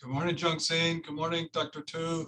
Good morning, Jungsing. Good morning, Dr. Tu.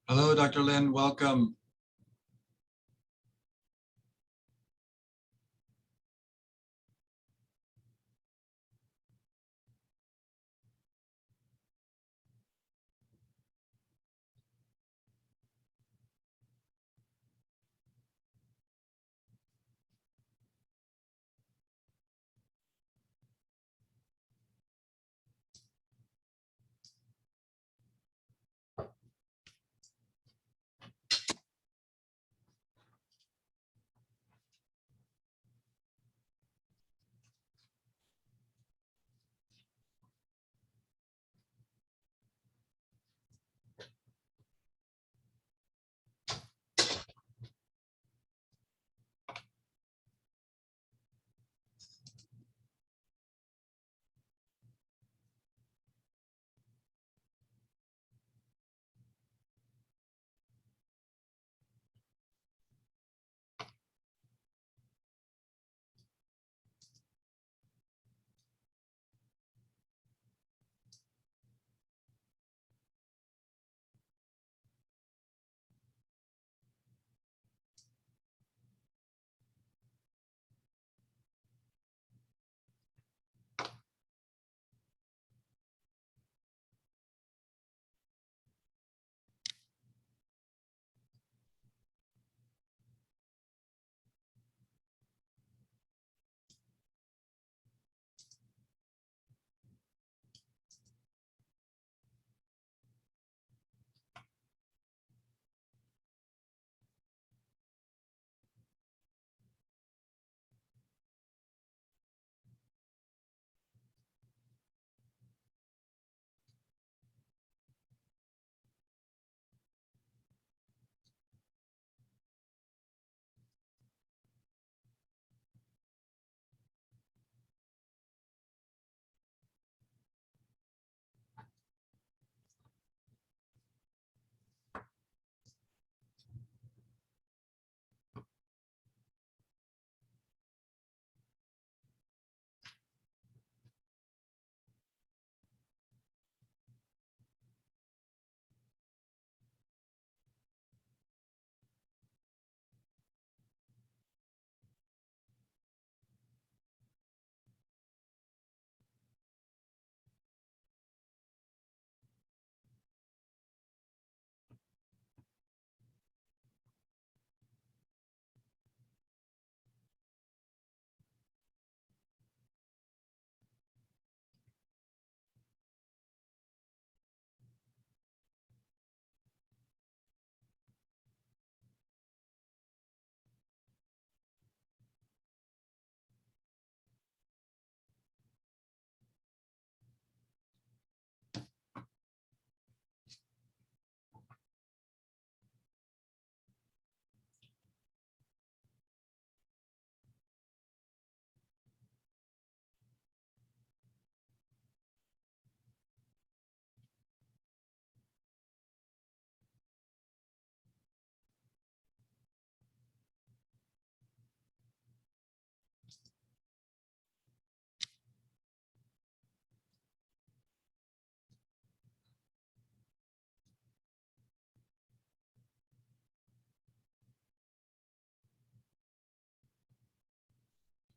Hello, Dr. Lin. Welcome.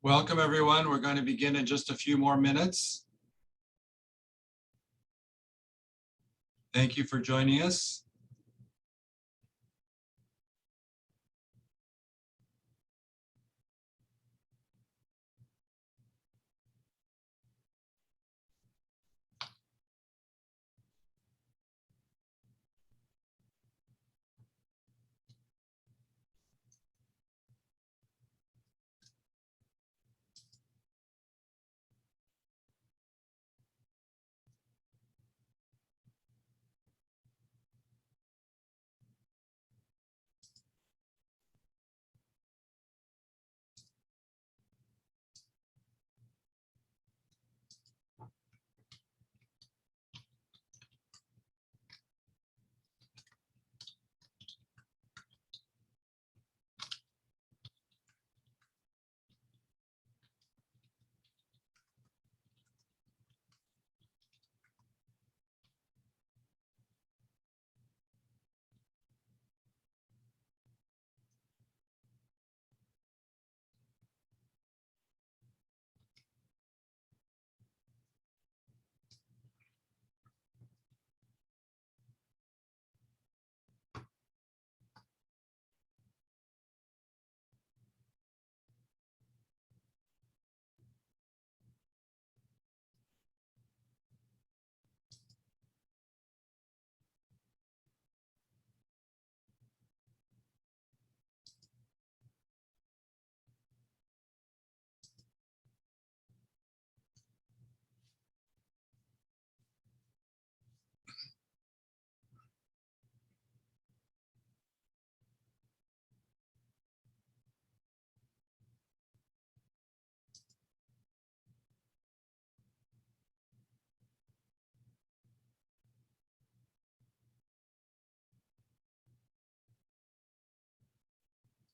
Welcome, everyone. We're going to begin in just a few more minutes. Thank you for joining us.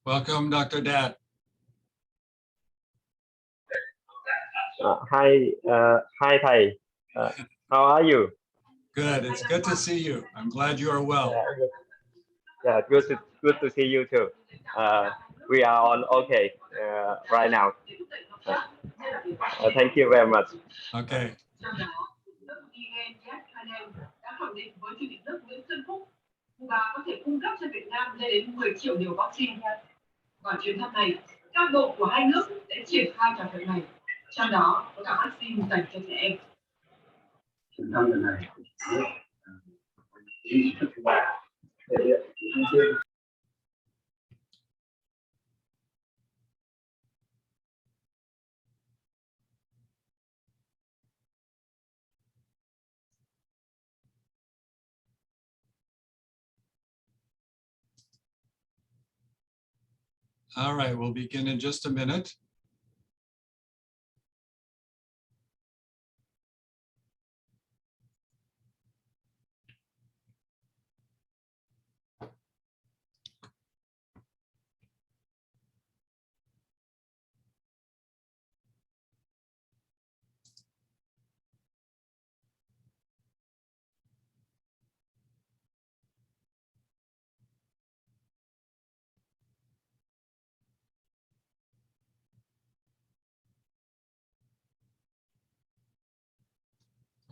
Welcome, Dr. Dat. Hi, Thầy. How are you? Good. It's good to see you. I'm glad you are well. Yeah, good to see you too. We are on okay right now. Thank you very much. Okay. Và có thể cung cấp cho Việt Nam lên đến 10 triệu liều vaccine. Và chuyến thăm này, các bộ của hai nước sẽ triển khai thỏa thuận này, trong đó có cả vaccine dành cho trẻ em. Chuyến thăm lần này thể hiện trên All right, we'll begin in just a minute.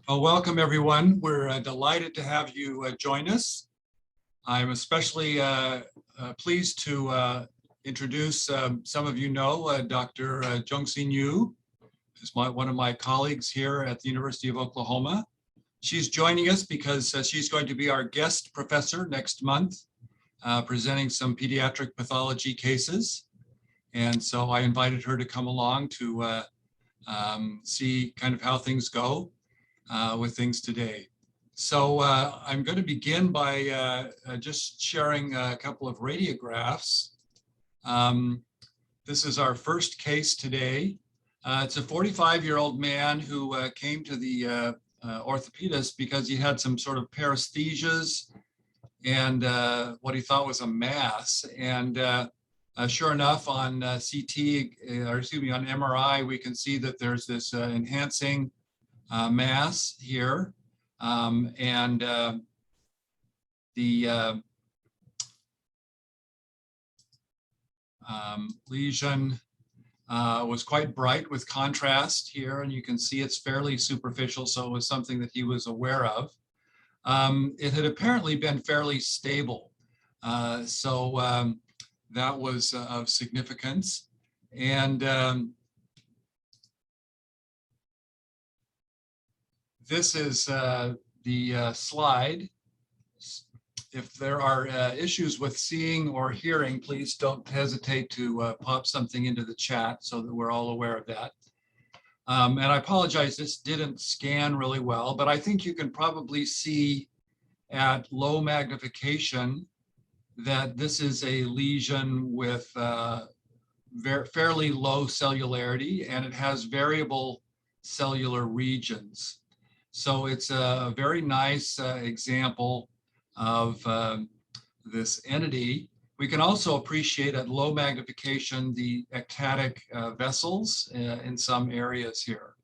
Well, welcome everyone. We're delighted to have you join us. I'm especially pleased to introduce, some of you know, Dr. Jung-Sin Yu is one of my colleagues here at the University of Oklahoma. She's joining us because she's going to be our guest professor next month, presenting some pediatric pathology cases. And so I invited her to come along to see kind of how things go with things today. So I'm going to begin by just sharing a couple of radiographs. This is our first case today. It's a 45-year-old man who came to the orthopedist because he had some sort of paresthesias and what he thought was a mass. And sure enough, on CT, or excuse me, on MRI, we can see that there's this enhancing mass here. The lesion was quite bright with contrast here, and you can see it's fairly superficial, so it was something that he was aware of. It had apparently been fairly stable. That was of significance. And this is the slide. If there are issues with seeing or hearing, please don't hesitate to pop something into the chat so that we're all aware of that. And I apologize, this didn't scan really well, but I think you can probably see at low magnification that this is a lesion with fairly low cellularity, and it has variable cellular regions. So it's a very nice example of this entity. We can also appreciate at low magnification the ectatic vessels in some areas here.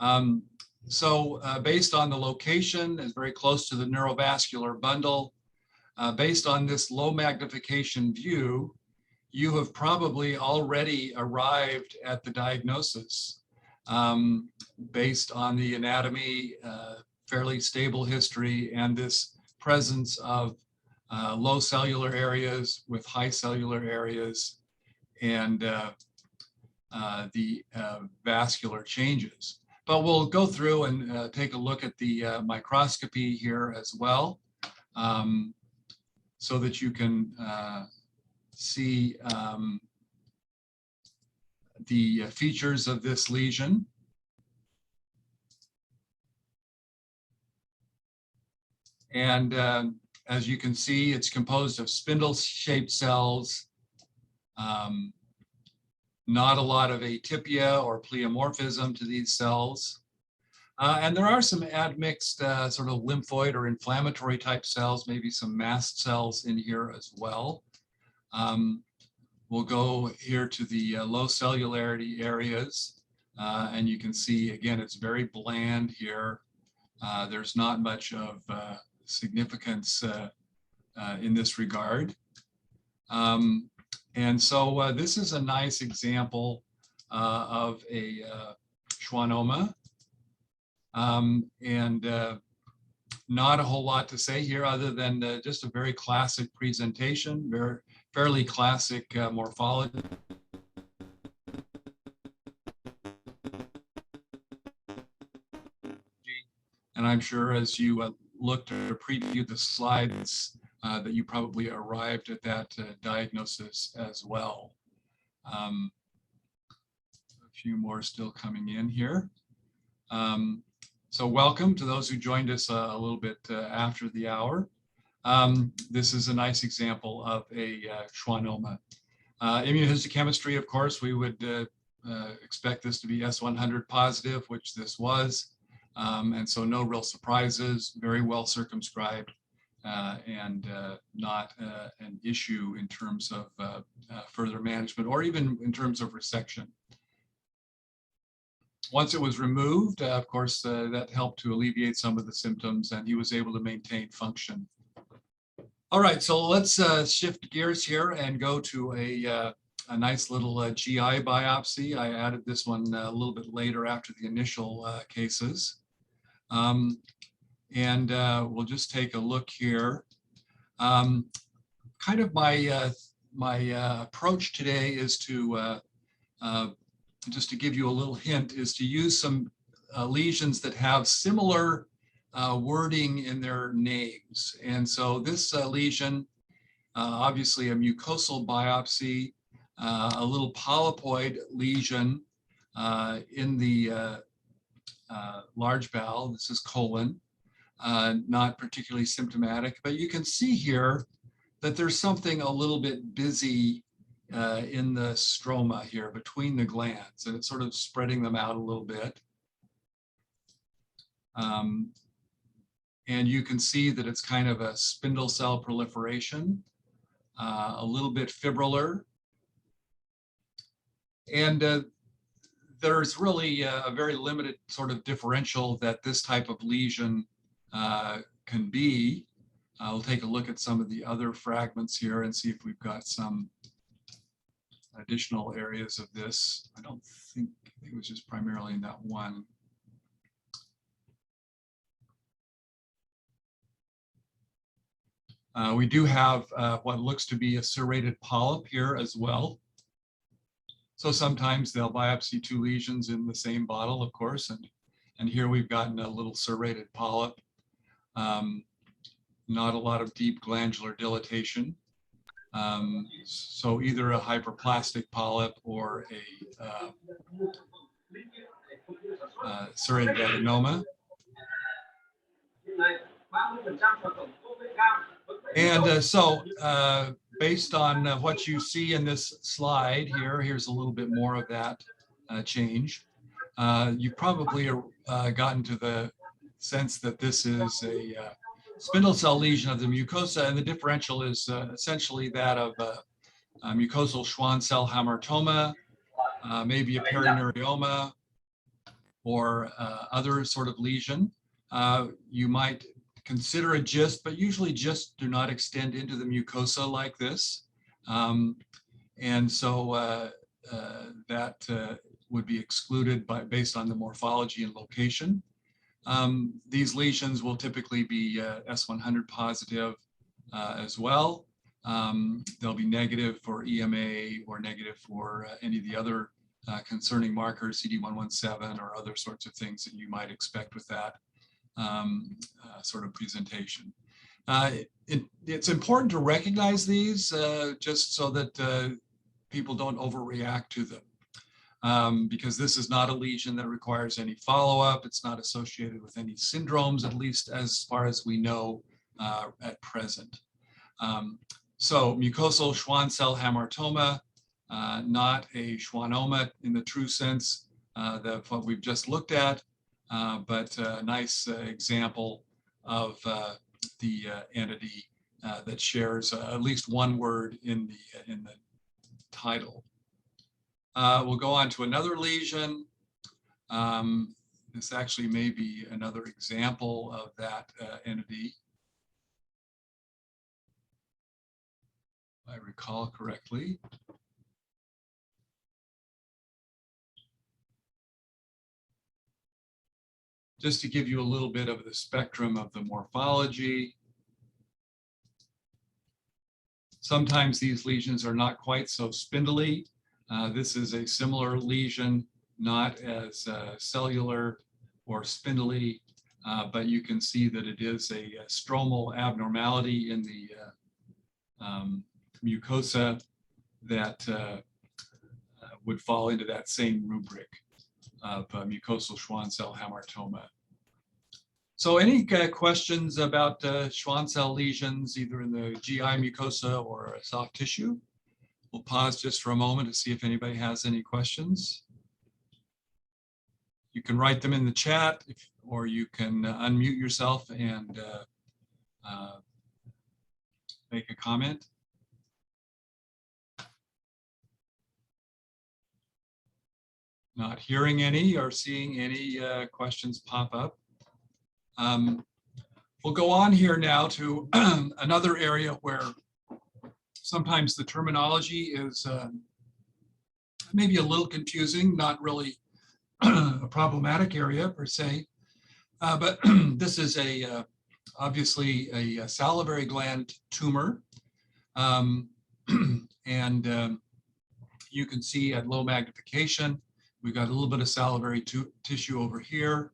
Based on the location, it's very close to the neurovascular bundle. Based on this low magnification view, you have probably already arrived at the diagnosis based on the anatomy, fairly stable history, and this presence of low cellular areas with high cellular areas and the vascular changes. But we'll go through and take a look at the microscopy here as well, so that you can see the features of this lesion. And as you can see, it's composed of spindle-shaped cells, not a lot of atypia or pleomorphism to these cells. And there are some admixed sort of lymphoid or inflammatory type cells, maybe some mast cells in here as well. We'll go here to the low cellularity areas, and you can see, again, it's very bland here. There's not much of significance in this regard. And so this is a nice example of a schwannoma. Not a whole lot to say here other than just a very classic presentation, fairly classic morphology. And I'm sure as you looked or previewed the slides that you probably arrived at that diagnosis as well. A few more still coming in here. So welcome to those who joined us a little bit after the hour. This is a nice example of a schwannoma. Immunohistochemistry, of course, we would expect this to be S100 positive, which this was. And so no real surprises, very well circumscribed, and not an issue in terms of further management or even in terms of resection. Once it was removed, of course, that helped to alleviate some of the symptoms, and he was able to maintain function. All right, so let's shift gears here and go to a nice little GI biopsy. I added this one a little bit later after the initial cases. We'll just take a look here. Kind of my approach today is to just to give you a little hint, is to use some lesions that have similar wording in their names. And so this lesion, obviously a mucosal biopsy, a little polypoid lesion in the large bowel. This is colon, not particularly symptomatic, but you can see here that there's something a little bit busy in the stroma here between the glands, and it's sort of spreading them out a little bit. And you can see that it's kind of a spindle cell proliferation, a little bit fibrillar. And there's really a very limited sort of differential that this type of lesion can be. I'll take a look at some of the other fragments here and see if we've got some additional areas of this. I think it was just primarily in that one. We do have what looks to be a serrated polyp here as well. So sometimes they'll biopsy 2 lesions in the same bottle, of course, and here we've gotten a little serrated polyp. Not a lot of deep glandular dilatation. So either a hyperplastic polyp or a serrated adenoma. And so based on what you see in this slide here, here's a little bit more of that change. You probably gotten to the sense that this is a spindle cell lesion of the mucosa, and the differential is essentially that of a mucosal Schwann cell hamartoma, maybe a perineurioma, or other sort of lesion. You might consider a gist, but usually gysts do not extend into the mucosa like this. And so that would be excluded based on the morphology and location. These lesions will typically be S100 positive as well. They'll be negative for EMA or negative for any of the other concerning markers, CD117 or other sorts of things that you might expect with that sort of presentation. It's important to recognize these just so that people don't overreact to them. Because this is not a lesion that requires any follow-up. It's not associated with any syndromes, at least as far as we know at present. So mucosal Schwann cell hamartoma, not a schwannoma in the true sense that what we've just looked at, but a nice example of the entity that shares at least one word in the title. We'll go on to another lesion. This actually may be another example of that entity, if I recall correctly. Just to give you a little bit of the spectrum of the morphology. Sometimes these lesions are not quite so spindly. This is a similar lesion, not as cellular or spindly, but you can see that it is a stromal abnormality in the mucosa that would fall into that same rubric of mucosal Schwann cell hamartoma. So any questions about Schwann cell lesions, either in the GI mucosa or soft tissue? We'll pause just for a moment to see if anybody has any questions. You can write them in the chat, or you can unmute yourself and make a comment. Not hearing any or seeing any questions pop up. We'll go on here now to another area where sometimes the terminology is maybe a little confusing, not really a problematic area per se, but this is obviously a salivary gland tumor. And you can see at low magnification, we've got a little bit of salivary tissue over here.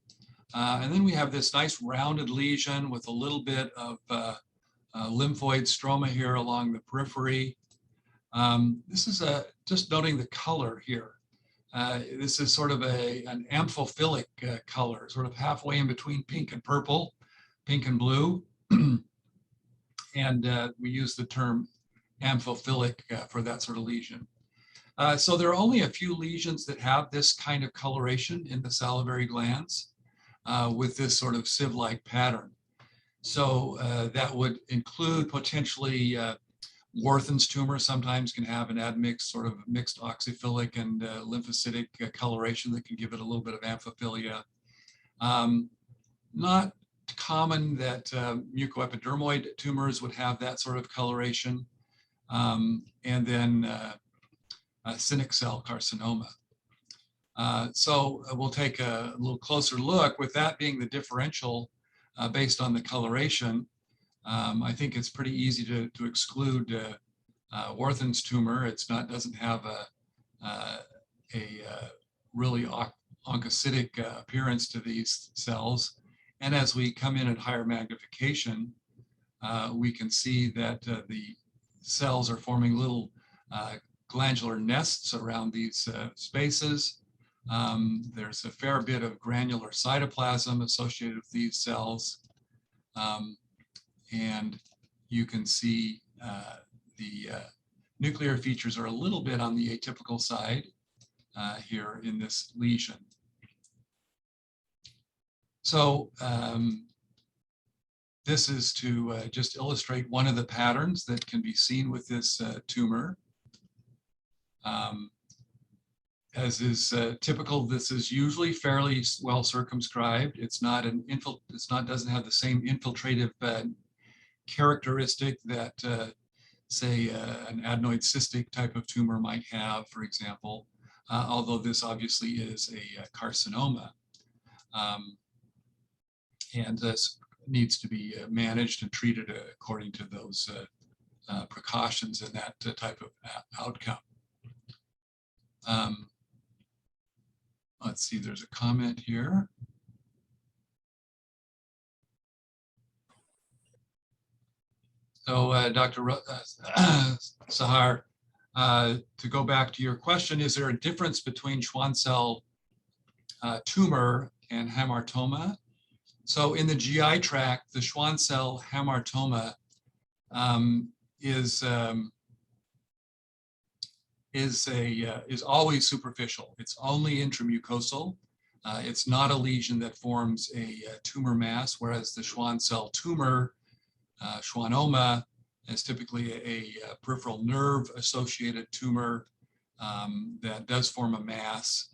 And then we have this nice rounded lesion with a little bit of lymphoid stroma here along the periphery. This is just noting the color here. This is sort of an amphiphilic color, sort of halfway in between pink and purple, pink and blue. And we use the term amphiphilic for that sort of lesion. So there are only a few lesions that have this kind of coloration in the salivary glands with this sort of sieve-like pattern. So that would include potentially Warthin's tumor sometimes can have an admixed, sort of mixed oxyphilic and lymphocytic coloration that can give it a little bit of amphiphilia. Not common that mucoepidermoid tumors would have that sort of coloration. And then cynic cell carcinoma. So we'll take a little closer look with that being the differential based on the coloration. I think it's pretty easy to exclude Warthin's tumor. It's not, doesn't have a really oncocytic appearance to these cells. And as we come in at higher magnification, we can see that the cells are forming little glandular nests around these spaces. There's a fair bit of granular cytoplasm associated with these cells. And you can see the nuclear features are a little bit on the atypical side here in this lesion. So this is to just illustrate one of the patterns that can be seen with this tumor. As is typical, this is usually fairly well circumscribed. It's not an doesn't have the same infiltrative characteristic that say an adenoid cystic type of tumor might have, for example, although this obviously is a carcinoma. And this needs to be managed and treated according to those precautions in that type of outcome. Let's see, there's a comment here. So Dr. Sahar, to go back to your question, is there a difference between Schwann cell tumor and hamartoma? So in the GI tract, the Schwann cell hamartoma is always superficial. It's only intramucosal. It's not a lesion that forms a tumor mass, whereas the Schwann cell tumor, schwannoma, is typically a peripheral nerve associated tumor that does form a mass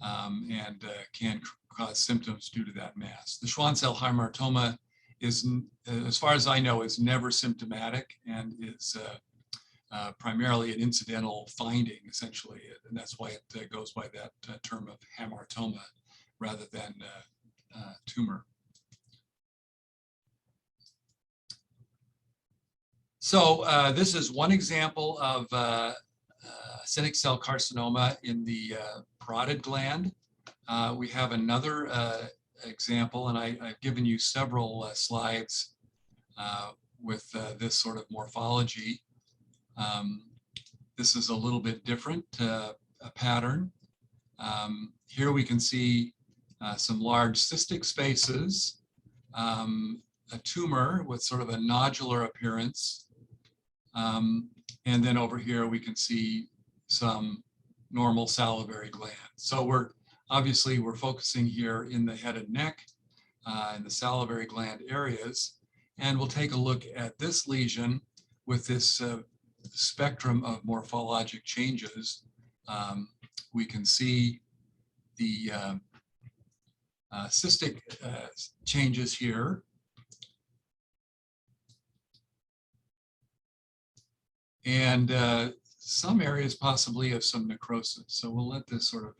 and can cause symptoms due to that mass. The Schwann cell hamartoma is, as far as I know, is never symptomatic and is primarily an incidental finding, essentially, and that's why it goes by that term of hamartoma rather than tumor. So this is one example of acinic cell carcinoma in the parotid gland. We have another example, and I've given you several slides with this sort of morphology. This is a little bit different a pattern. Here we can see some large cystic spaces, a tumor with sort of a nodular appearance. And then over here we can see some normal salivary glands. So we're focusing here in the head and neck, in the salivary gland areas. And we'll take a look at this lesion with this spectrum of morphologic changes. We can see the cystic changes here. And some areas possibly of some necrosis. So we'll let this sort of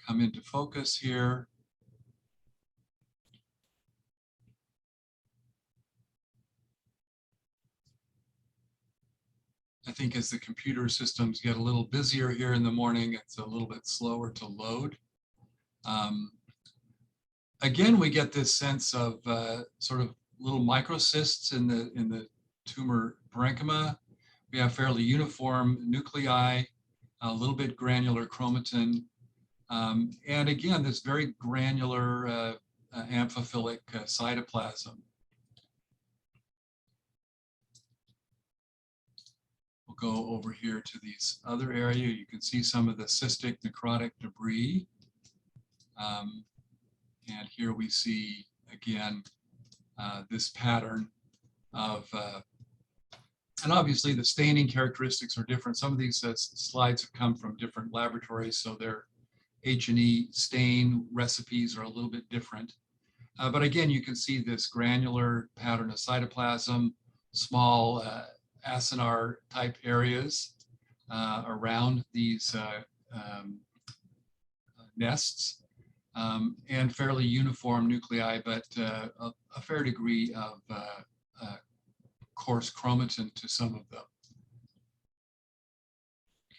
come into focus here. I think as the computer systems get a little busier here in the morning, it's a little bit slower to load. Again, we get this sense of sort of little microcysts in the tumor parenchyma. We have fairly uniform nuclei, a little bit granular chromatin, and again, this very granular amphiphilic cytoplasm. We'll go over here to these other area. You can see some of the cystic necrotic debris. And here we see, again, this pattern of, and obviously the staining characteristics are different. Some of these slides have come from different laboratories, so their H&E stain recipes are a little bit different. But again, you can see this granular pattern of cytoplasm, small acinar type areas around these nests, and fairly uniform nuclei, but a fair degree of coarse chromatin to some of them.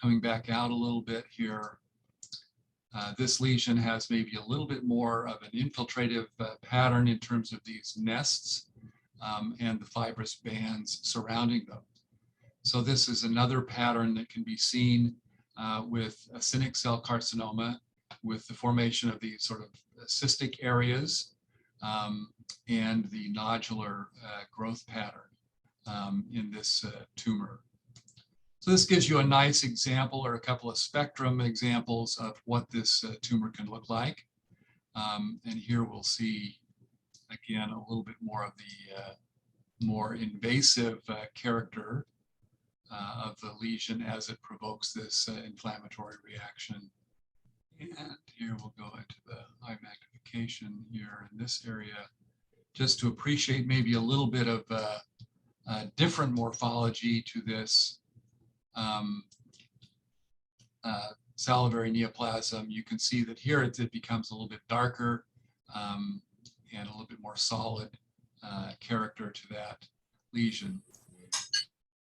Coming back out a little bit here. This lesion has maybe a little bit more of an infiltrative pattern in terms of these nests and the fibrous bands surrounding them. So this is another pattern that can be seen with acinic cell carcinoma, with the formation of these sort of cystic areas and the nodular growth pattern in this tumor. So this gives you a nice example or a couple of spectrum examples of what this tumor can look like. And here we'll see, again, a little bit more of the more invasive character of the lesion as it provokes this inflammatory reaction. And here we'll go into the high magnification here in this area, just to appreciate maybe a little bit of different morphology to this salivary neoplasm. You can see that here it becomes a little bit darker and a little bit more solid character to that lesion.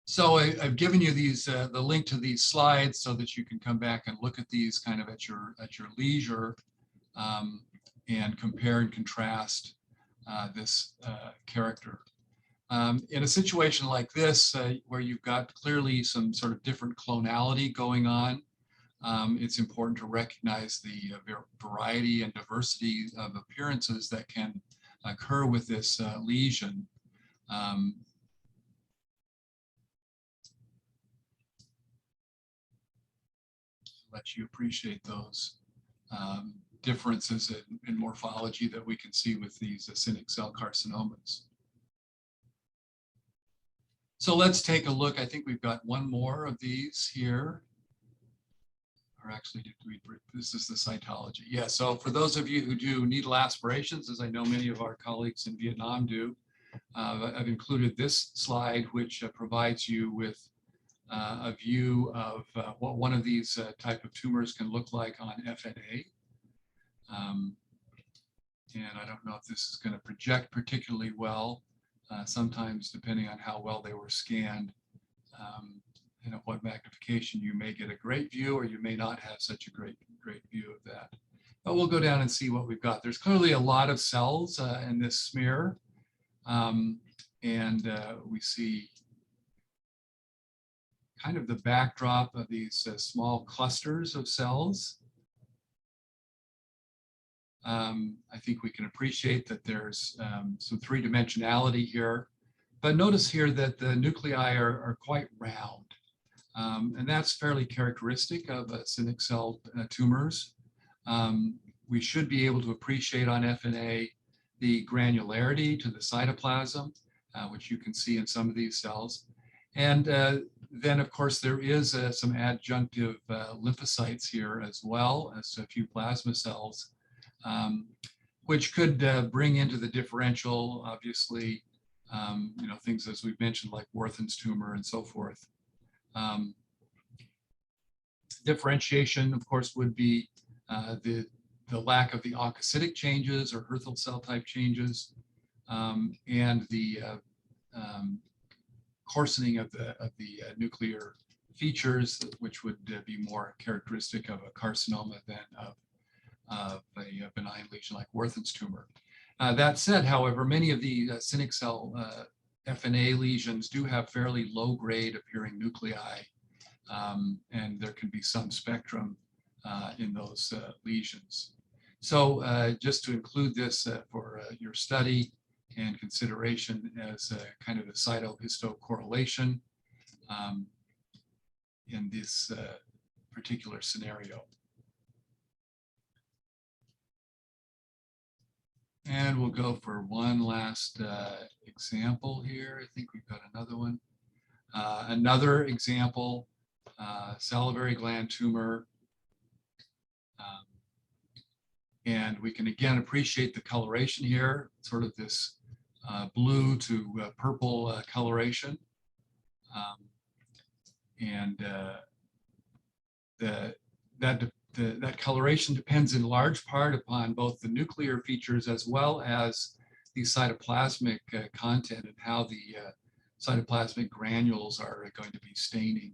So I've given you these the link to these slides so that you can come back and look at these kind of at your leisure and compare and contrast this character. In a situation like this, where you've got clearly some sort of different clonality going on, it's important to recognize the variety and diversity of appearances that can occur with this lesion. Let you appreciate those differences in morphology that we can see with these acinic cell carcinomas. So let's take a look. I think we've got one more of these here. Or actually, this is the cytology. Yeah, so for those of you who do needle aspirations, as I know many of our colleagues in Vietnam do, I've included this slide, which provides you with a view of what one of these type of tumors can look like on FNA. And I don't know if this is going to project particularly well. Sometimes, depending on how well they were scanned and at what magnification, you may get a great view or you may not have such a great view of that. But we'll go down and see what we've got. There's clearly a lot of cells in this smear. We see kind of the backdrop of these small clusters of cells. I think we can appreciate that there's some three-dimensionality here, but notice here that the nuclei are quite round, and that's fairly characteristic of acinic cell tumors. We should be able to appreciate on FNA the granularity to the cytoplasm, which you can see in some of these cells. And then, of course, there is some adjunctive lymphocytes here as well as a few plasma cells, which could bring into the differential, obviously, things as we've mentioned, like Werthin's tumor and so forth. Differentiation, of course, would be the lack of the oncocytic changes or Hürthle cell type changes, and the coarsening of the nuclear features, which would be more characteristic of a carcinoma than of a benign lesion like Werthin's tumor. That said, however, many of the acinic cell FNA lesions do have fairly low-grade appearing nuclei, and there can be some spectrum in those lesions. So just to include this for your study and consideration as a kind of a cytohistocorrelation in this particular scenario. And we'll go for one last example here. I think we've got another one. Another example, salivary gland tumor. And we can again appreciate the coloration here, sort of this blue to purple coloration. That coloration depends in large part upon both the nuclear features as well as the cytoplasmic content and how the cytoplasmic granules are going to be staining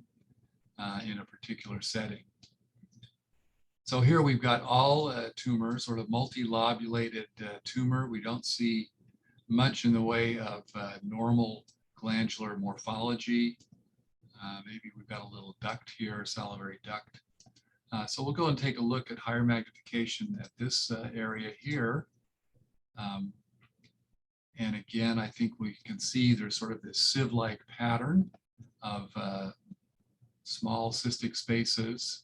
in a particular setting. So here we've got all tumors, sort of multilobulated tumor. We don't see much in the way of normal glandular morphology. Maybe we've got a little duct here, salivary duct. So we'll go and take a look at higher magnification at this area here. And again, I think we can see there's sort of this sieve-like pattern of small cystic spaces.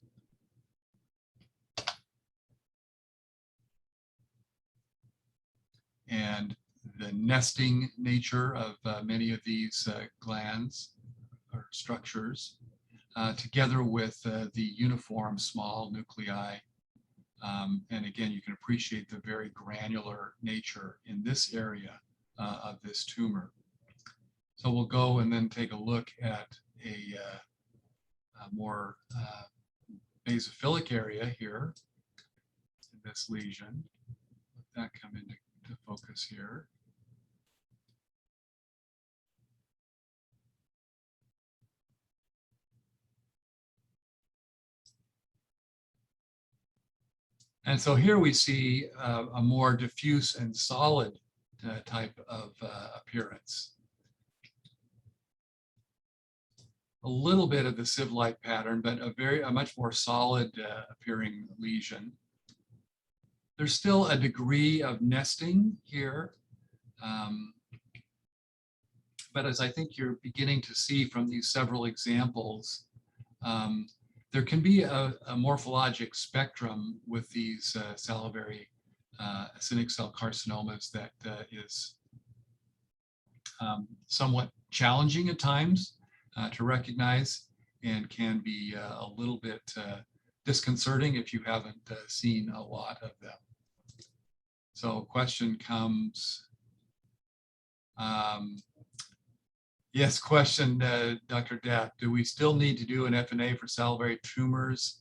And the nesting nature of many of these glands or structures, together with the uniform small nuclei. And again, you can appreciate the very granular nature in this area of this tumor. So we'll go and then take a look at a more basophilic area here in this lesion. Let that come into focus here. And so here we see a more diffuse and solid type of appearance. A little bit of the sieve-like pattern, but a much more solid appearing lesion. There's still a degree of nesting here. But as I think you're beginning to see from these several examples, there can be a morphologic spectrum with these salivary acinic cell carcinomas that is somewhat challenging at times to recognize, and can be a little bit disconcerting if you haven't seen a lot of them. So question comes, yes, question, Dr. Dapp, do we still need to do an FNA for salivary tumors?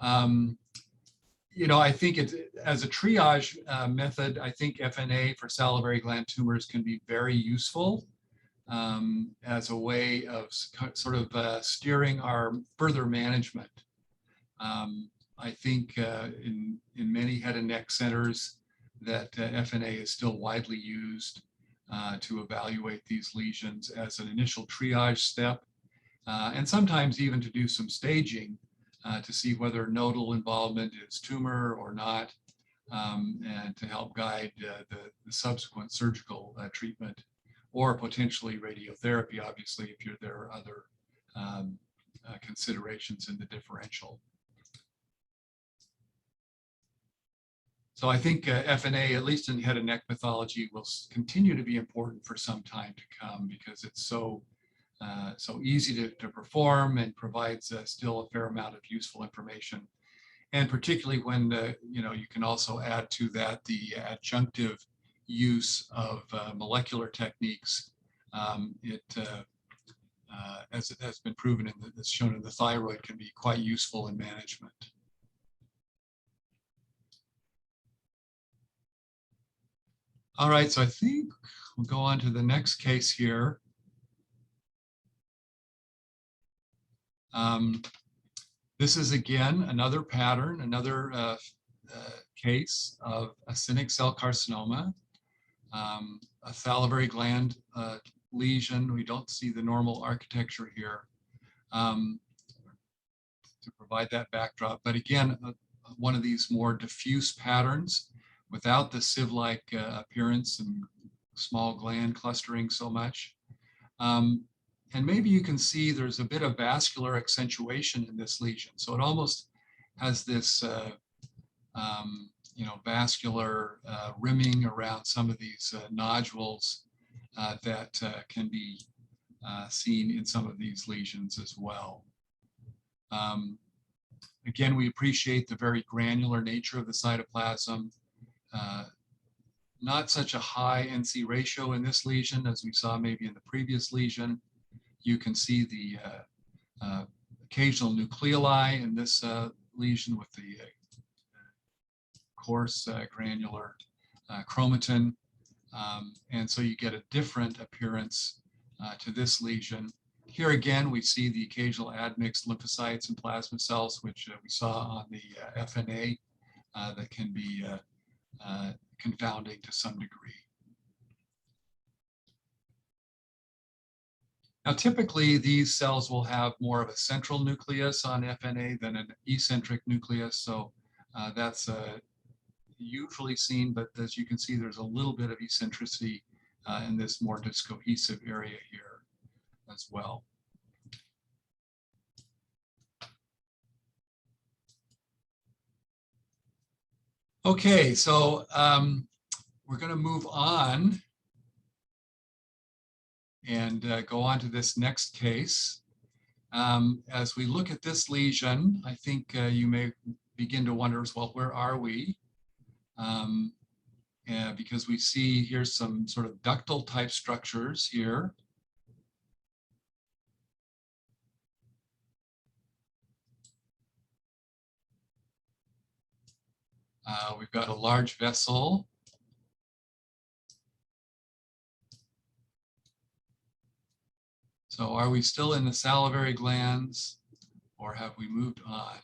You know, I think it's, as a triage method, I think FNA for salivary gland tumors can be very useful as a way of sort of steering our further management. I think in many head and neck centers that FNA is still widely used to evaluate these lesions as an initial triage step, and sometimes even to do some staging to see whether nodal involvement is tumor or not, and to help guide the subsequent surgical treatment, or potentially radiotherapy, obviously, if there are other considerations in the differential. So I think FNA, at least in head and neck pathology, will continue to be important for some time to come, because it's so easy to perform and provides still a fair amount of useful information. And particularly when you know, you can also add to that the adjunctive use of molecular techniques. As it has been proven, as shown in the thyroid, can be quite useful in management. All right, so I think we'll go on to the next case here. This is again another pattern, another case of acinic cell carcinoma, a salivary gland lesion. We don't see the normal architecture here to provide that backdrop, but again, one of these more diffuse patterns without the sieve-like appearance and small gland clustering so much. And maybe you can see there's a bit of vascular accentuation in this lesion. So it almost has this you know, vascular rimming around some of these nodules that can be seen in some of these lesions as well. Again, we appreciate the very granular nature of the cytoplasm. Not such a high NC ratio in this lesion as we saw maybe in the previous lesion. You can see the occasional nucleoli in this lesion with the coarse granular chromatin. And so you get a different appearance to this lesion. Here again, we see the occasional admixed lymphocytes and plasma cells, which we saw on the FNA that can be confounding to some degree. Now, typically, these cells will have more of a central nucleus on FNA than an eccentric nucleus. So that's usually seen, but as you can see, there's a little bit of eccentricity in this more discohesive area here as well. Okay, so we're going to move on and go on to this next case. As we look at this lesion, I think you may begin to wonder as well, where are we? Because we see here's some sort of ductal type structures here. We've got a large vessel. So are we still in the salivary glands, or have we moved on?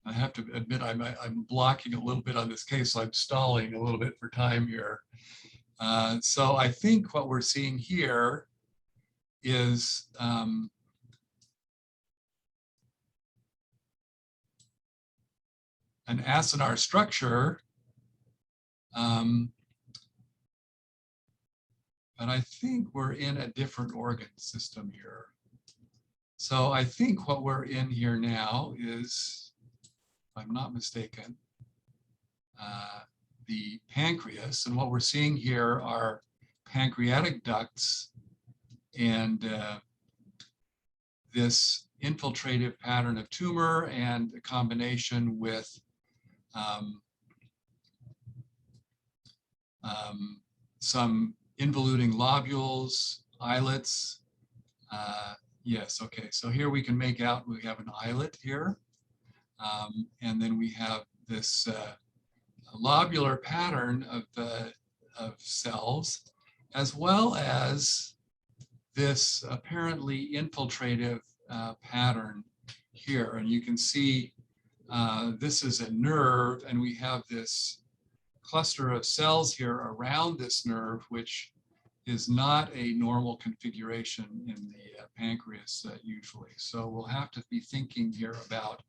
I have to admit I'm blocking a little bit on this case, so I'm stalling a little bit for time here. So I think what we're seeing here is an acinar structure, but I think we're in a different organ system here. So I think what we're in here now is, if I'm not mistaken, the pancreas. And what we're seeing here are pancreatic ducts and this infiltrative pattern of tumor and a combination with some involuting lobules, islets. Yes, okay, so here we can make out we have an islet here. And then we have this lobular pattern of cells, as well as this apparently infiltrative pattern here. And you can see this is a nerve, and we have this cluster of cells here around this nerve, which is not a normal configuration in the pancreas usually. So we'll have to be thinking here about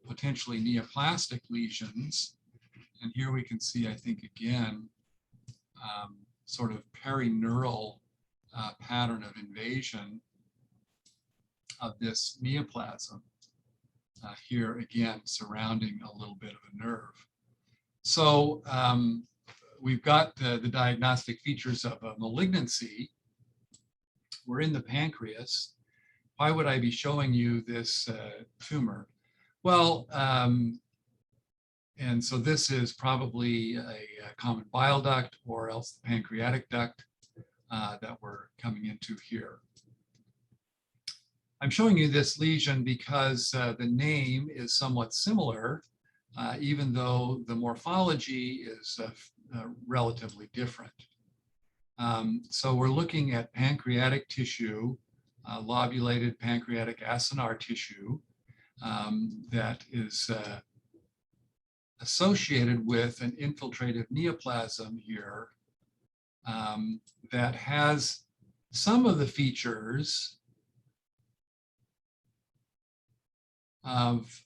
potentially neoplastic lesions. And here we can see, I think, again, sort of perineural pattern of invasion of this neoplasm. Here again, surrounding a little bit of a nerve. So we've got the diagnostic features of a malignancy. We're in the pancreas. Why would I be showing you this tumor? Well, and so this is probably a common bile duct or else the pancreatic duct that we're coming into here. I'm showing you this lesion because the name is somewhat similar, even though the morphology is relatively different. So we're looking at pancreatic tissue, lobulated pancreatic acinar tissue that is associated with an infiltrative neoplasm here that has some of the features of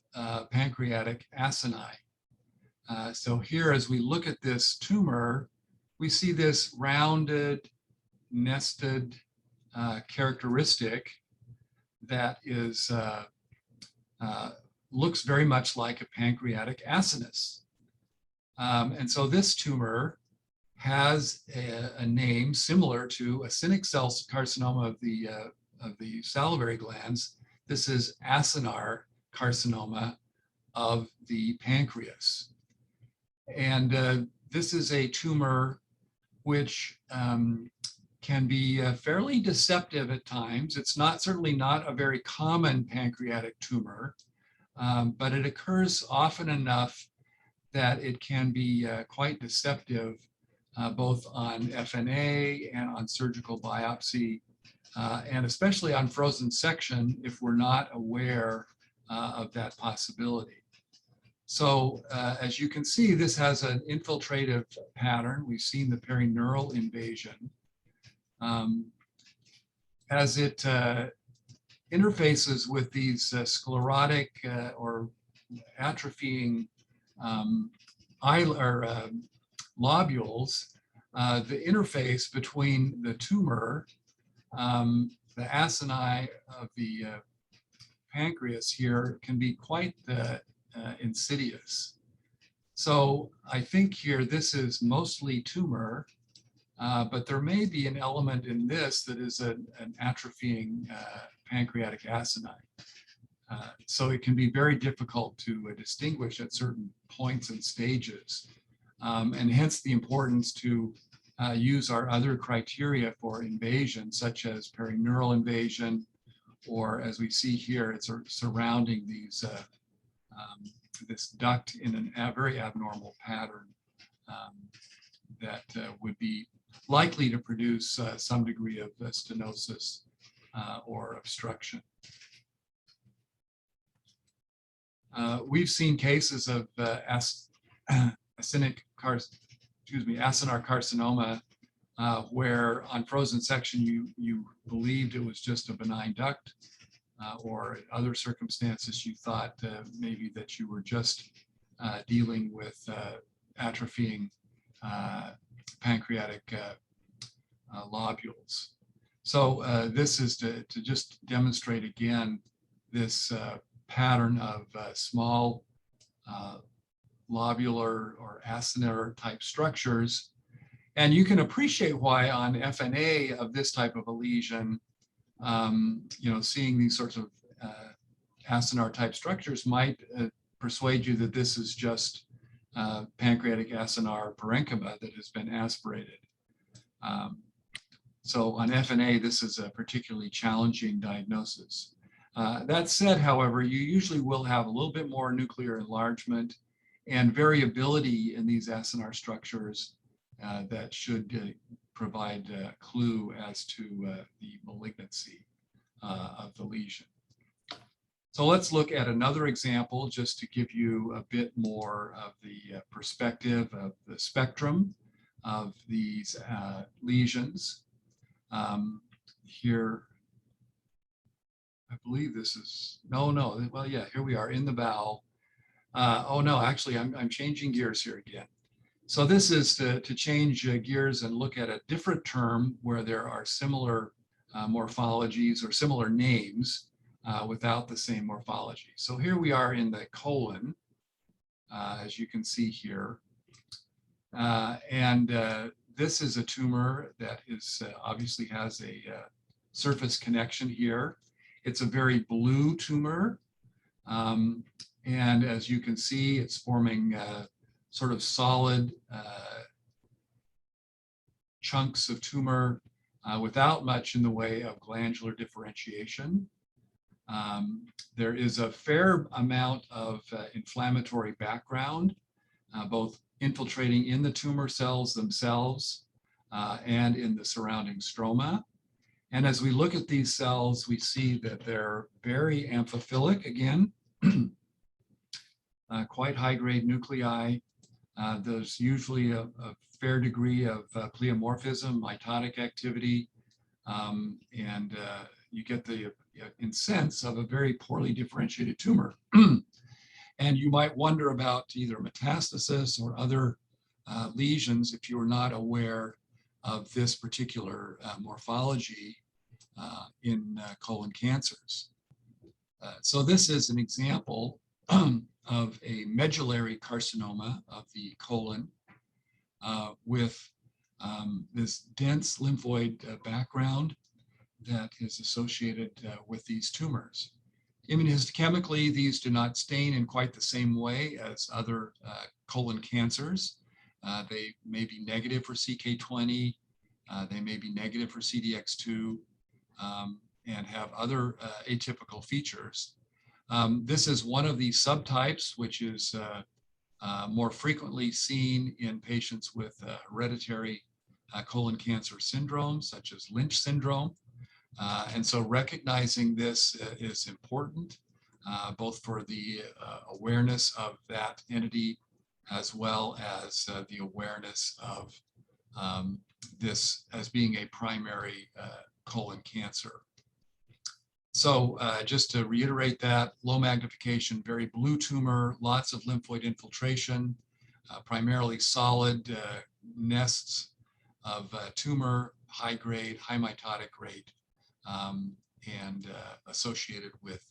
pancreatic acini. So here, as we look at this tumor, we see this rounded, nested characteristic that is looks very much like a pancreatic acinus. And so this tumor has a name similar to acinic cell carcinoma of the salivary glands. This is acinar carcinoma of the pancreas. And this is a tumor which can be fairly deceptive at times. It's certainly not a very common pancreatic tumor, but it occurs often enough that it can be quite deceptive, both on FNA and on surgical biopsy and especially on frozen section if we're not aware of that possibility. So as you can see, this has an infiltrative pattern. We've seen the perineural invasion. As it interfaces with these sclerotic or atrophying lobules, the interface between the tumor, the acini of the pancreas here, can be quite insidious. So I think here this is mostly tumor, but there may be an element in this that is an atrophying pancreatic acini. So it can be very difficult to distinguish at certain points and stages, and hence the importance to use our other criteria for invasion, such as perineural invasion, or as we see here, it's surrounding these this duct in a very abnormal pattern that would be likely to produce some degree of stenosis or obstruction. We've seen cases of acinar carcinoma where on frozen section you believed it was just a benign duct, or in other circumstances you thought maybe that you were just dealing with atrophying pancreatic lobules. So this is to just demonstrate again this pattern of small lobular or acinar type structures. And you can appreciate why on FNA of this type of a lesion, seeing these sorts of acinar type structures might persuade you that this is just pancreatic acinar parenchyma that has been aspirated. So on FNA, this is a particularly challenging diagnosis. That said, however, you usually will have a little bit more nuclear enlargement and variability in these acinar structures that should provide a clue as to the malignancy of the lesion. So let's look at another example just to give you a bit more of the perspective of the spectrum of these lesions. Here, I believe this is, well, yeah, here we are in the bowel. Oh no, actually, I'm changing gears here again. So this is to change gears and look at a different term where there are similar morphologies or similar names without the same morphology. So here we are in the colon, as you can see here. This is a tumor that is obviously has a surface connection here. It's a very blue tumor. And as you can see, it's forming sort of solid chunks of tumor without much in the way of glandular differentiation. There is a fair amount of inflammatory background, both infiltrating in the tumor cells themselves and in the surrounding stroma. And as we look at these cells, we see that they're very amphiphilic again, quite high-grade nuclei. There's usually a fair degree of pleomorphism, mitotic activity, and you get the sense of a very poorly differentiated tumor. And you might wonder about either metastasis or other lesions if you're not aware of this particular morphology in colon cancers. So this is an example of a medullary carcinoma of the colon with this dense lymphoid background that is associated with these tumors. Immunohistochemically, these do not stain in quite the same way as other colon cancers. They may be negative for CK20, they may be negative for CDX2, and have other atypical features. This is one of the subtypes, which is more frequently seen in patients with hereditary colon cancer syndrome, such as Lynch syndrome. And so recognizing this is important, both for the awareness of that entity as well as the awareness of this as being a primary colon cancer. So just to reiterate that, low magnification, very blue tumor, lots of lymphoid infiltration, primarily solid nests of tumor, high grade, high mitotic rate, and associated with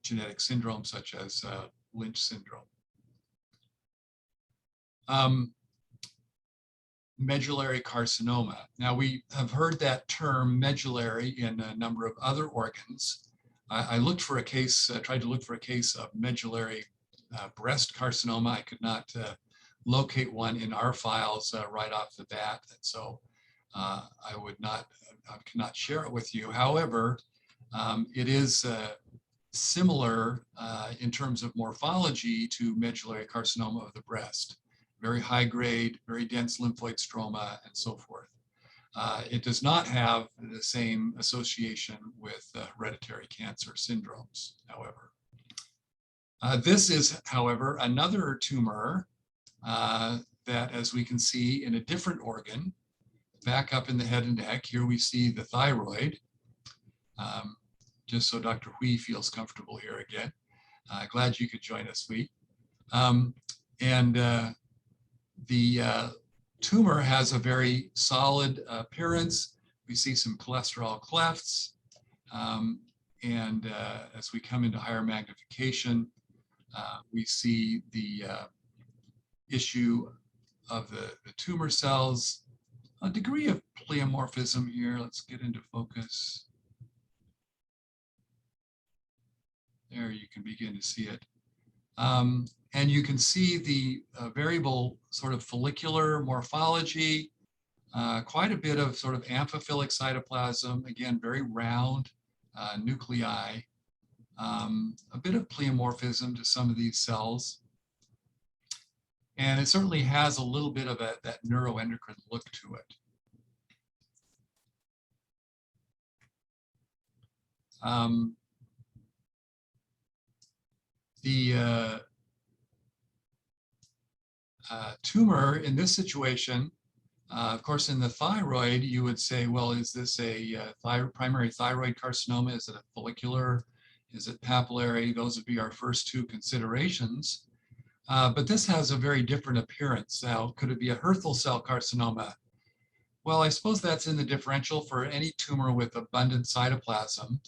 genetic syndromes such as Lynch syndrome. Medullary carcinoma. Now we have heard that term medullary in a number of other organs. I looked for a case, tried to look for a case of medullary breast carcinoma. I could not locate one in our files right off the bat, and so I cannot share it with you. However, it is similar in terms of morphology to medullary carcinoma of the breast. Very high grade, very dense lymphoid stroma, and so forth. It does not have the same association with hereditary cancer syndromes, however. This is, however, another tumor that, as we can see, in a different organ, back up in the head and neck. Here we see the thyroid, just so Dr. Hui feels comfortable here again. Glad you could join us, Hui. The tumor has a very solid appearance. We see some cholesterol clefts. As we come into higher magnification, we see the issue of the tumor cells, a degree of pleomorphism here. Let's get into focus. There you can begin to see it. And you can see the variable sort of follicular morphology, quite a bit of sort of amphiphilic cytoplasm, again, very round nuclei, a bit of pleomorphism to some of these cells. And it certainly has a little bit of that neuroendocrine look to it. The tumor in this situation, of course, in the thyroid, you would say, well, is this a primary thyroid carcinoma? Is it a follicular? Is it papillary? Those would be our first two considerations. But this has a very different appearance. Now, could it be a Hürthle cell carcinoma? Well, I suppose that's in the differential for any tumor with abundant cytoplasm.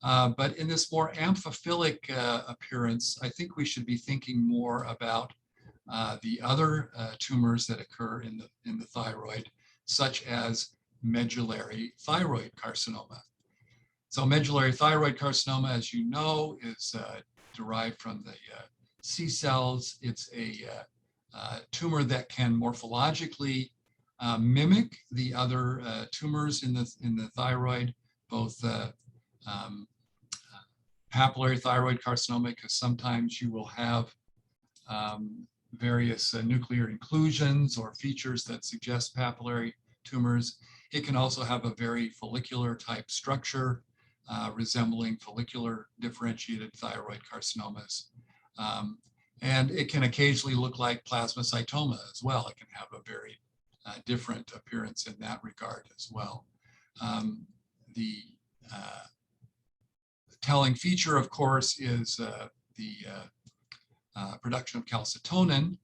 But in this more amphiphilic appearance, I think we should be thinking more about the other tumors that occur in the thyroid, such as medullary thyroid carcinoma. So medullary thyroid carcinoma, as you know, is derived from the C cells. It's a tumor that can morphologically mimic the other tumors in the thyroid, both papillary thyroid carcinoma, because sometimes you will have various nuclear inclusions or features that suggest papillary tumors. It can also have a very follicular type structure, resembling follicular differentiated thyroid carcinomas. And it can occasionally look like plasmacytoma as well. It can have a very different appearance in that regard as well. The telling feature, of course, is the production of calcitonin.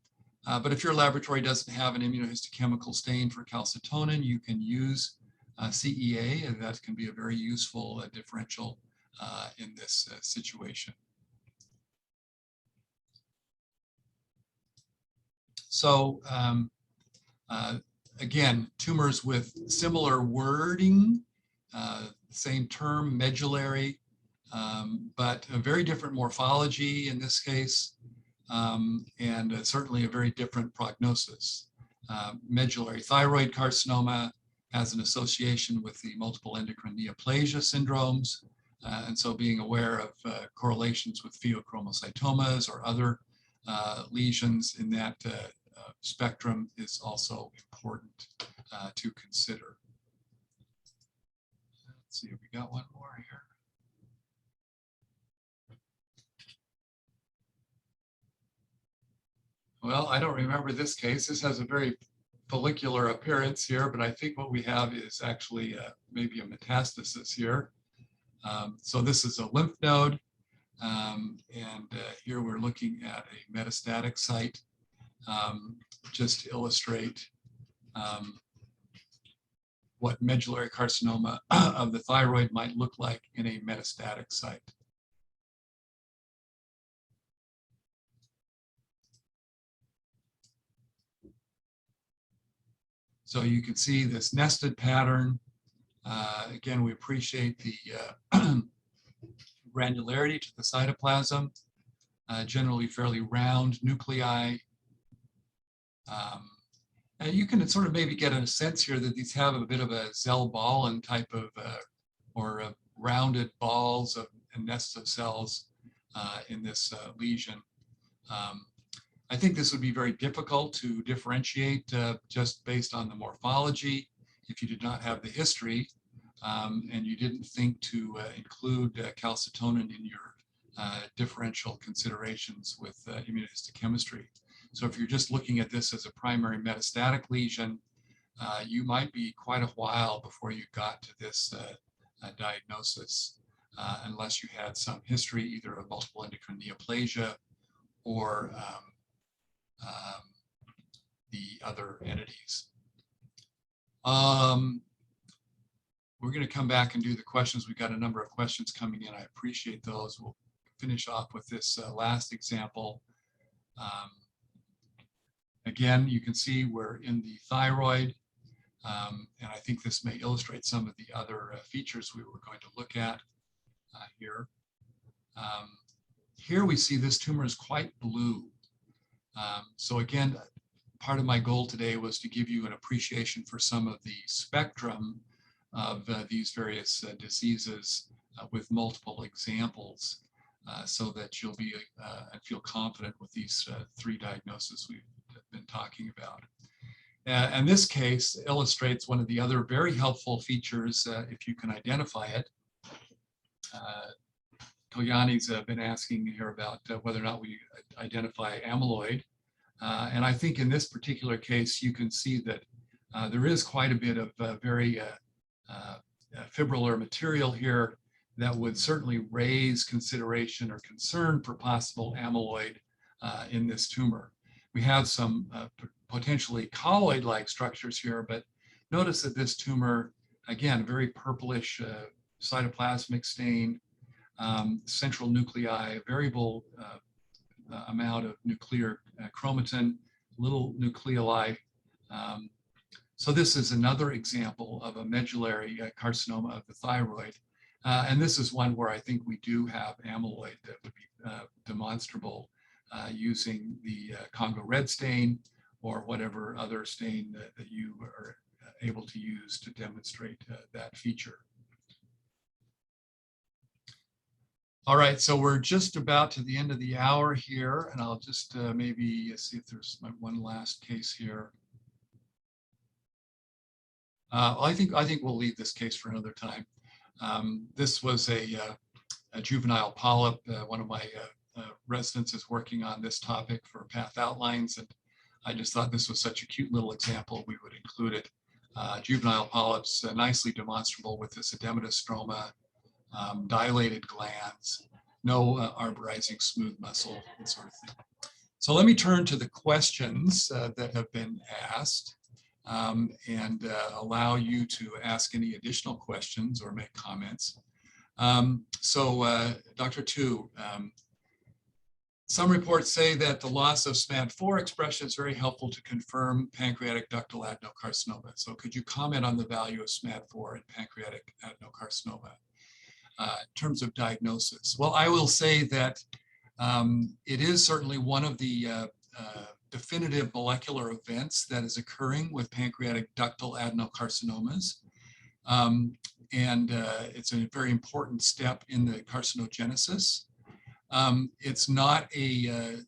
But if your laboratory doesn't have an immunohistochemical stain for calcitonin, you can use CEA, and that can be a very useful differential in this situation. So again, tumors with similar wording, same term, medullary, but a very different morphology in this case, and certainly a very different prognosis. Medullary thyroid carcinoma has an association with the multiple endocrine neoplasia syndromes, and so being aware of correlations with pheochromocytomas or other lesions in that spectrum is also important to consider. Let's see if we got one more here. Well, I don't remember this case. This has a very follicular appearance here, but I think what we have is actually maybe a metastasis here. So this is a lymph node, and here we're looking at a metastatic site, just to illustrate what medullary carcinoma of the thyroid might look like in a metastatic site. So you can see this nested pattern. Again, we appreciate the granularity to the cytoplasm, generally fairly round nuclei. And you can sort of maybe get a sense here that these have a bit of a Zellballen type of, or rounded balls of and nests of cells in this lesion. I think this would be very difficult to differentiate just based on the morphology if you did not have the history and you didn't think to include calcitonin in your differential considerations with immunohistochemistry. So if you're just looking at this as a primary metastatic lesion, you might be quite a while before you got to this diagnosis, unless you had some history either of multiple endocrine neoplasia or the other entities. We're going to come back and do the questions. We've got a number of questions coming in. I appreciate those. We'll finish off with this last example. Again, you can see we're in the thyroid, and I think this may illustrate some of the other features we were going to look at here. Here we see this tumor is quite blue. So again, part of my goal today was to give you an appreciation for some of the spectrum of these various diseases with multiple examples, so that you'll be and feel confident with these three diagnoses we've been talking about. And this case illustrates one of the other very helpful features, if you can identify it. Kalyani's been asking here about whether or not we identify amyloid. And I think in this particular case, you can see that there is quite a bit of very fibrillar material here that would certainly raise consideration or concern for possible amyloid in this tumor. We have some potentially colloid-like structures here, but notice that this tumor, again, very purplish cytoplasmic stain, central nuclei, variable amount of nuclear chromatin, little nucleoli. So this is another example of a medullary carcinoma of the thyroid. And this is one where I think we do have amyloid that would be demonstrable using the Congo red stain or whatever other stain that you are able to use to demonstrate that feature. All right, so we're just about to the end of the hour here, and I'll just maybe see if there's one last case here. I think we'll leave this case for another time. This was a juvenile polyp. One of my residents is working on this topic for path outlines, and I just thought this was such a cute little example, we would include it. Juvenile polyps, nicely demonstrable with this edematous stroma, dilated glands, no arborizing smooth muscle, that sort of thing. So let me turn to the questions that have been asked and allow you to ask any additional questions or make comments. Dr. Tu, some reports say that the loss of SMAD4 expression is very helpful to confirm pancreatic ductal adenocarcinoma. So could you comment on the value of SMAD4 in pancreatic adenocarcinoma in terms of diagnosis? Well, I will say that it is certainly one of the definitive molecular events that is occurring with pancreatic ductal adenocarcinomas. It's a very important step in the carcinogenesis. It's not a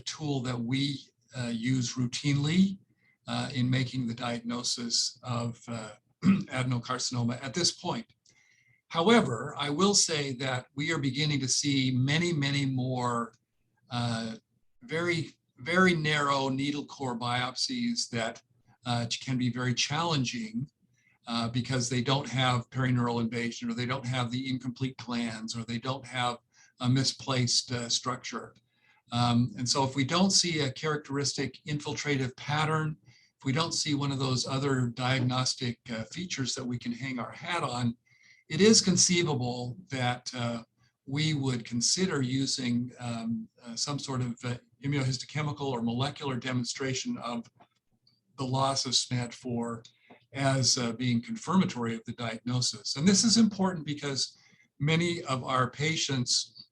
tool that we use routinely in making the diagnosis of adenocarcinoma at this point. However, I will say that we are beginning to see many, many more very, very narrow needle core biopsies that can be very challenging because they don't have perineural invasion, or they don't have the incomplete glands, or they don't have a misplaced structure. And so if we don't see a characteristic infiltrative pattern, if we don't see one of those other diagnostic features that we can hang our hat on, it is conceivable that we would consider using some sort of immunohistochemical or molecular demonstration of the loss of SMAD4 as being confirmatory of the diagnosis. And this is important because many of our patients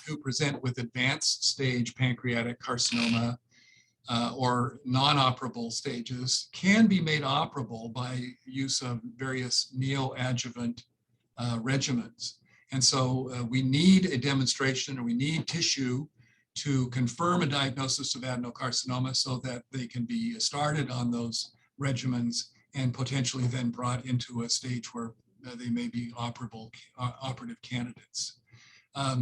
who present with advanced stage pancreatic carcinoma or non-operable stages can be made operable by use of various neoadjuvant regimens. And so we need a demonstration, or we need tissue to confirm a diagnosis of adenocarcinoma so that they can be started on those regimens and potentially then brought into a stage where they may be operative candidates.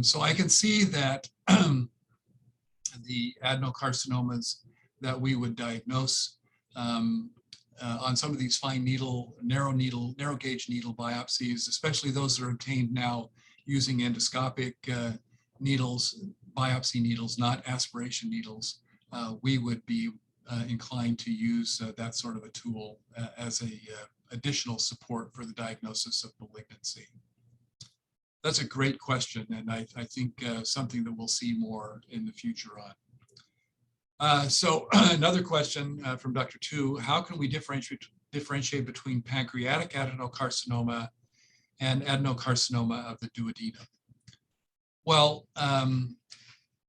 So I can see that the adenocarcinomas that we would diagnose on some of these fine needle, narrow gauge needle biopsies, especially those that are obtained now using endoscopic needles, biopsy needles, not aspiration needles, we would be inclined to use that sort of a tool as a additional support for the diagnosis of malignancy. That's a great question, and I think something that we'll see more in the future on. So another question from Dr. Tu, how can we differentiate between pancreatic adenocarcinoma and adenocarcinoma of the duodenum? Well,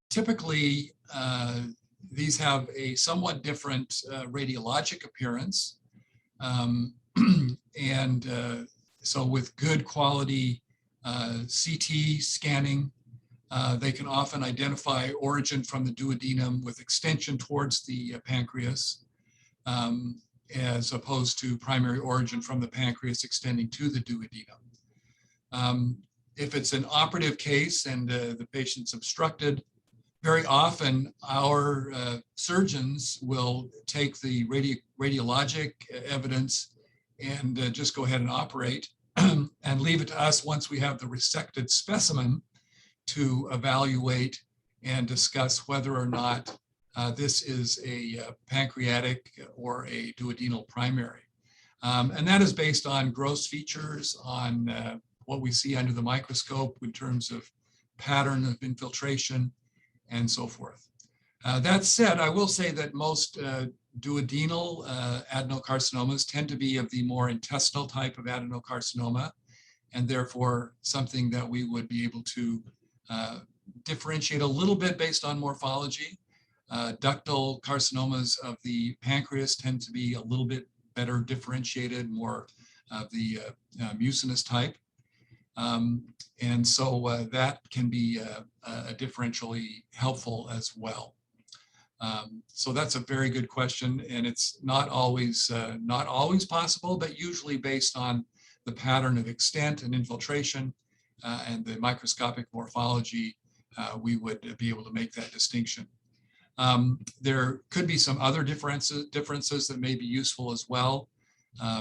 typically, these have a somewhat different radiologic appearance. So with good quality CT scanning, they can often identify origin from the duodenum with extension towards the pancreas, as opposed to primary origin from the pancreas extending to the duodenum. If it's an operative case and the patient's obstructed, very often our surgeons will take the radiologic evidence and just go ahead and operate and leave it to us once we have the resected specimen to evaluate and discuss whether or not this is a pancreatic or a duodenal primary. And that is based on gross features, on what we see under the microscope in terms of pattern of infiltration and so forth. That said, I will say that most duodenal adenocarcinomas tend to be of the more intestinal type of adenocarcinoma, and therefore something that we would be able to differentiate a little bit based on morphology. Ductal carcinomas of the pancreas tend to be a little bit better differentiated, more of the mucinous type. And so that can be differentially helpful as well. So that's a very good question, and it's not always possible, but usually based on the pattern of extent and infiltration and the microscopic morphology, we would be able to make that distinction. There could be some other differences that may be useful as well,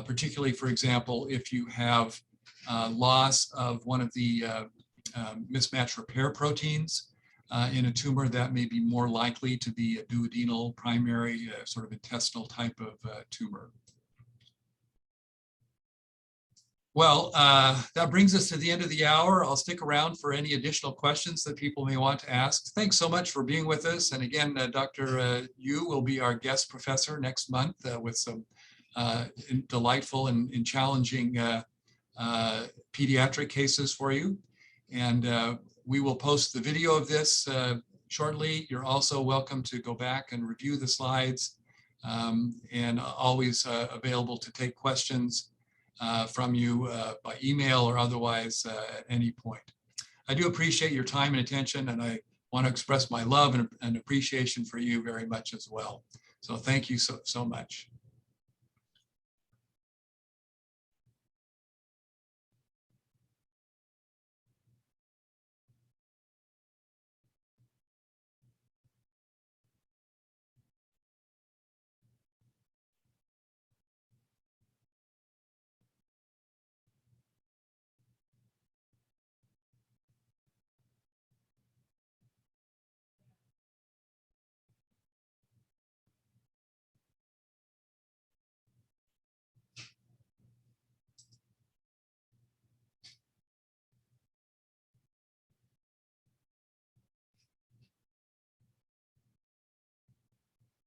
particularly, for example, if you have loss of one of the mismatch repair proteins in a tumor, that may be more likely to be a duodenal primary, sort of intestinal type of tumor. Well, that brings us to the end of the hour. I'll stick around for any additional questions that people may want to ask. Thanks so much for being with us. And again, Dr. Yu will be our guest professor next month with some delightful and challenging pediatric cases for you. And we will post the video of this shortly. You're also welcome to go back and review the slides, and always available to take questions from you by email or otherwise at any point. I do appreciate your time and attention, and I want to express my love and appreciation for you very much as well. So thank you so much.